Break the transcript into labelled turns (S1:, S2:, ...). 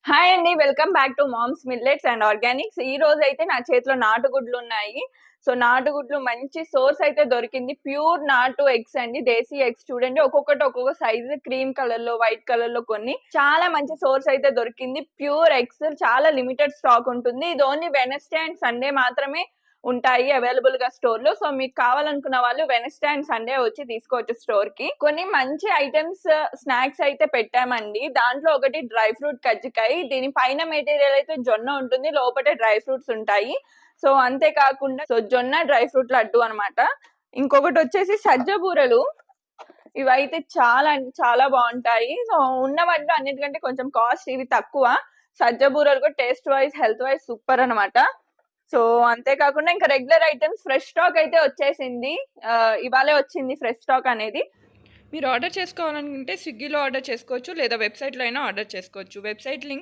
S1: Hi అండి. Welcome back to Mom's Millets and Organics. ఈ రోజైతే నా చేతిలో నాటుగుడ్లు ఉన్నాయి. సో, నాటుగుడ్లు మంచి సోర్స్ అయితే దొరికింది. ప్యూర్ నాటు ఎగ్స్ అండి. దేశీ ఎగ్స్ చూడండి. ఒక్కొక్కటి ఒక్కొక్క సైజు క్రీమ్ కలర్‌లో, వైట్ కలర్‌లో కొన్ని. చాలా మంచి సోర్స్ అయితే దొరికింది. ప్యూర్ ఎగ్స్ చాలా లిమిటెడ్ స్టాక్ ఉంటుంది. ఇది ఓన్లీ వెడ్నెస్‌డే అండ్ సండే మాత్రమే ఉంటాయి అవైలబుల్‌గా స్టోర్‌లో. సో, మీకు కావాలనుకున్న వాళ్ళు వెడ్నెస్‌డే అండ్ సండే వచ్చి తీసుకోవచ్చు స్టోర్‌కి. కొన్ని మంచి ఐటెమ్స్ స్నాక్స్ అయితే పెట్టామండి. దాంట్లో ఒకటి డ్రై ఫ్రూట్ కజ్జికాయ. దీని పైన మెటీరియల్ అయితే జొన్న ఉంటుంది. లోపటే డ్రై ఫ్రూట్స్ ఉంటాయి. సో, అంతే కాకుండా జొన్న డ్రై ఫ్రూట్ లడ్డు అన్నమాట. ఇంకొకటొచ్చేసి సజ్జ బూరెలు. ఇవైతే చాలా అంటే చాలా బావుంటాయి. సో, ఉన్న వాటిలో అన్నిటికంటే కొంచెం కాస్ట్ ఇవి తక్కువ. సజ్జ బూరెలు కూడా taste wise, health wise super అన్నమాట. సో, అంతే కాకుండా ఇంకా రెగ్యులర్ ఐటెమ్స్ ఫ్రెష్ స్టాక్ అయితే వచ్చేసింది. ఇవాళే వచ్చింది ఫ్రెష్ స్టాక్ అనేది.
S2: మీరు ఆర్డర్ చేసుకోవాలనుకుంటే స్విగ్గీలో ఆర్డర్ చేసుకోవచ్చు, లేదా వెబ్సైట్లో అయినా ఆర్డర్ చేసుకోవచ్చు. Website link